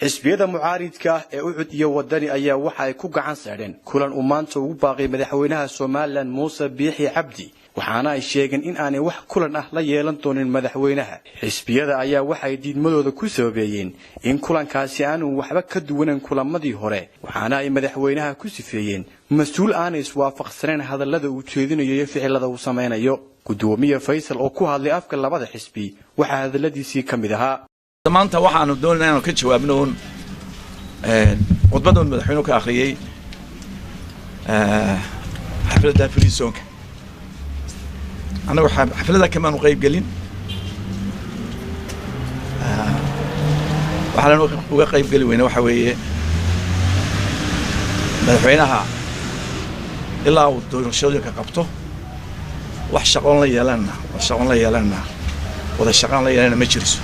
xisbiyada mucaaridka ee Ucud iyo wadani ayaa waxa ay ku gacan saareen kulan uu maanta ugu baaqay madaxweynaha Soomaaliland Muuse Biixi Cabdi waxaana ay sheegeen in aanay wax kulan ah la yeelan doonin madaxweynaha xisbiyada ayaa waxa ay diidmadooda ku sababeeyeen in kulankaasi aanu waxba ka duwanan kulamadii hore waxaana ay madaxweynaha ku sifeeyeen mas'uul aan iswaafaqsaneen hadallada uu jeedinayo iyo ficilada uu sameeyo gudoomiye Faysal oo ku hadlay afka labada xisbi waxa hadalladiisii kamid ahaa maanta waxaanu doonaynaa inaan ka jawaabno khudbada madaxweynuhu ka akhriyay xafladda Frisoonka anagu xafladda kama aanu qayb galin waxaan uga qayb gali weyna waxa weeye madaxweynaha ilaa uu doorashooyinka qabto wax shaqoon la yeelana wada shaqaan la yeelana ma jirto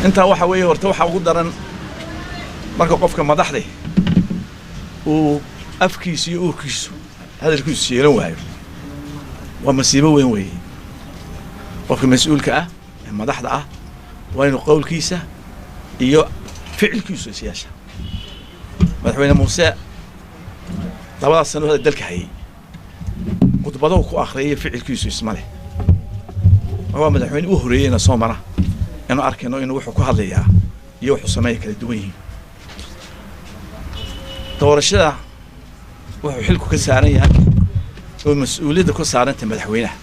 inta waxa weeye horta waxa ugu daran marka qofka madaxda uu afkiisa iyo uurkiisu hadalkiisu yeelan waayo waa masiibo weyn weeye qofka mas'uulka ah ee madaxda ah waa inuu qowlkiisa iyo ficilkiisu siyaasha madaxweyne Muuse labada sano hada dalka hayay khudbadahu ku akhriyay ficilkiisu isma leh waa madaxweyne u horeeyayna Soomara inuu arkayno inuu wuxuu ku hadlayaa iyo wuxuu sameeyay kala duwan yihiin doorashada wuxuu xilku ka saaran yahay oo mas'uuliyadda ku saaranta madaxweynaha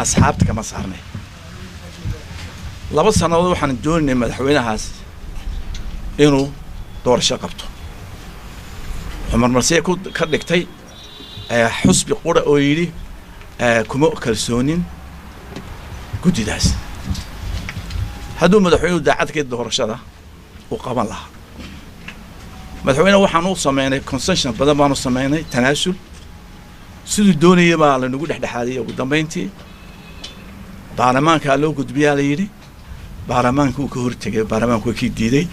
asxaabta kama saarnay laba sanadood waxaan doonaynay madaxweynahaas inuu doorasho qabto marmarsiye ka dhigtay xusbi qura oo yiri kuma kalsoonin guddidaas hadduu madaxweynuhu daacadkeed doorashada uu qaban lahaa madaxweynaha waxaan u sameynay concession badan baanu sameynay tanaasul sidoo doonayay baa la nagu dhexdhexaadiyay ugu dambeyntii baarlamaanka loo gudbiyaa la yiri baarlamaanku ka hortagay baarlamaanku ka diiday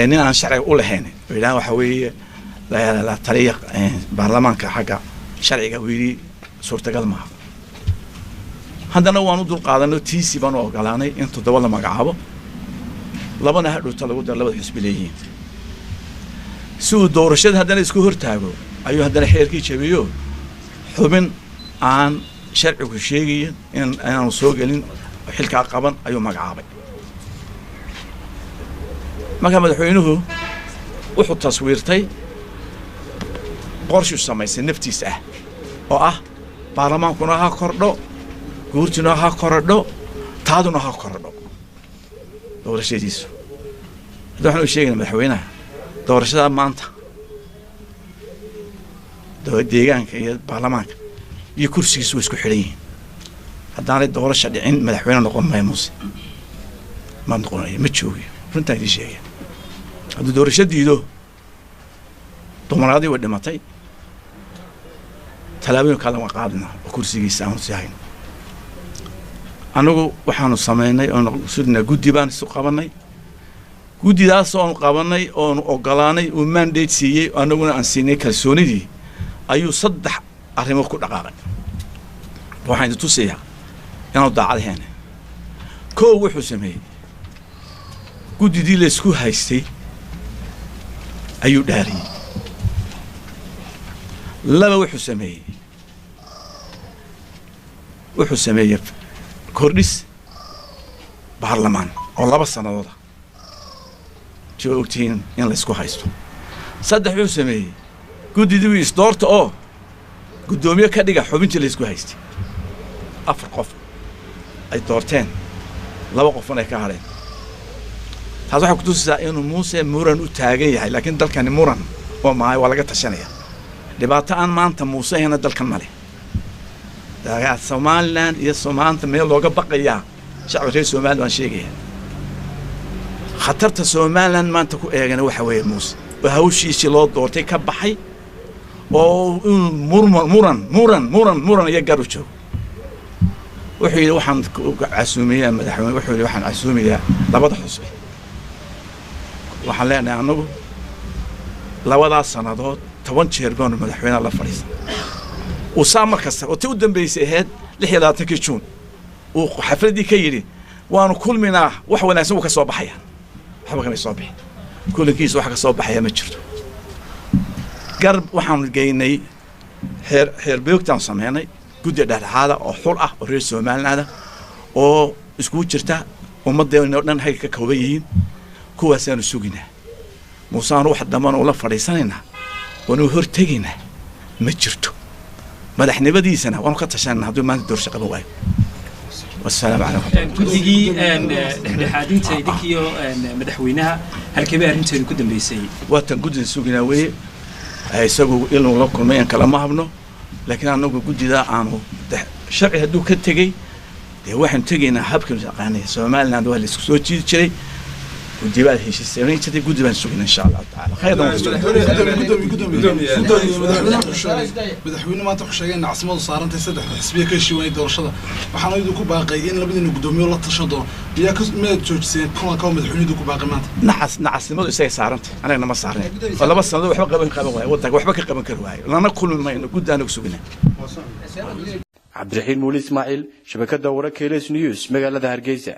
in aan sharci u lahayn ilaa waxa weeye la tariiq baarlamaanka xaga sharciga wili suurtagal ma haddana waanu dul qaadanay tiisi baan ogolaanay in toddoba la magacaabo labana hadhowta lagu dar labada xisbi leeyihiin soo doorashada haddana isku hortaago ayuu haddana xeerkii jabiyo xubin aan sharcigu sheegay in aanu soo galin xilka qaban ayuu magacaabay marka madaxweynuhu wuxuu taswiirtay qorshe sameysay naftiisa ah oo ah baarlamaankuna ha kordho guurtuna ha korodho taaduna ha korodho doorashadiisu waxaan u sheegnaa madaxweynaha doorashada maanta deegaanka iyo baarlamaanka iyo kursigiisu isku xidhan yihiin haddaanay doorasho dhicin madaxweyne noqon maayo Muuse ma noqonayo ma joogo runtaa idin sheegay hadduu doorasho diido dumaraadii way dhimatay talaabooyin kale waan qaadnaa oo kursigiisa aanu sii hayno anagu waxaanu sameynay oo sudna guddi baan isu qabanay guddidaas oo qabanay oo ogolaanay oo mandate siiyay anaguna aan siinay kalsoonidii ayuu saddex arrimo ku dhaqaaqay waxaan tusiyaa inuu daacadeen koow wuxuu sameeyay guddidii la isku haystay ayuu dhaariyay laba wuxuu sameeyay kordhis baarlamaan oo laba sanadood joogtiin in la isku haysto saddex wuxuu sameeyay guddidii isdoorta oo gudoomiye ka dhiga xubintii la isku haystay afar qof ay doorteen laba qof ay ka hareen taas waxa ku tusisaa inuu Muuse muran u taagan yahay laakiin dalkani muran oo maay waa laga tashanaya dhibaato aan maanta Muuse hena dalkan male daaga Soomaaliland iyo Soomaanta meel looga baqaya shacabka Soomaaliland waan sheegay khatarta Soomaaliland maanta ku eegana waxa weeye Muuse waa hawshiisii loo doortay ka baxay oo muran iyo garujo wuxuu yiri waxaan casuumiyaa madaxweyne wuxuu yiri waxaan casuumiyaa labada xusbi waxaan leenahay anagu labada sanadood 10 jeer baan madaxweynaha la fariisan وسامر كسر وتودن بيسهاد لحية لا تكيشون وحفردي كيري وأنا كل منا وحنا نسوي كسب بحيان waxba kama soo bixin kulankiisa wax ka soo baxaya ma jirto garab waxaan geynay xeer beegtaan sameynay guddi dhexdhexaada oo xul ah oo reer Soomaaliland oo isku jirta ummadeena oo dhan hay ka kooban yihiin kuwaasaan suginaa muusaan wax dhamaan oo la fadhiisanayna oo hortagina ma jirto madaxnimadiisana waan ka tashanaa haddii maanta door shaqo waayo والسلام عليكم guddigii dhexdhexaadinta idinkiyo madaxweynaha halkee arrinteedu ku dambeysay waatan guddiga suginaa weeye isagu inuu la kulmay kala ma habno laakiin anagu guddida aanu sharci hadduu ka tegay dee waxaan tegaynaa habka shaqaynaya Soomaaliland waa la isku soo jiidi jiray guddiga heshiisay inta guddi baan suginaa insha Allah taala khayran madaxweyne maanta ku sheegay in caasimadu saarantay saddex xisbiye ka heshiiyay doorashada waxaan idin ku baaqay in labadina gudoomiye la tashado biya ka mid joojiseen kulanka madaxweynuhu ku baaqay maanta nacasnimadu isay saarantay anaga ma saarnay laba sano waxba qaban waayo wadanka waxba ka qaban kar waayo lana kulmayno guddaana ku suginaa Cabdiraxiin Muuli Ismaaciil shabakada wararka News magaalada Hargeysa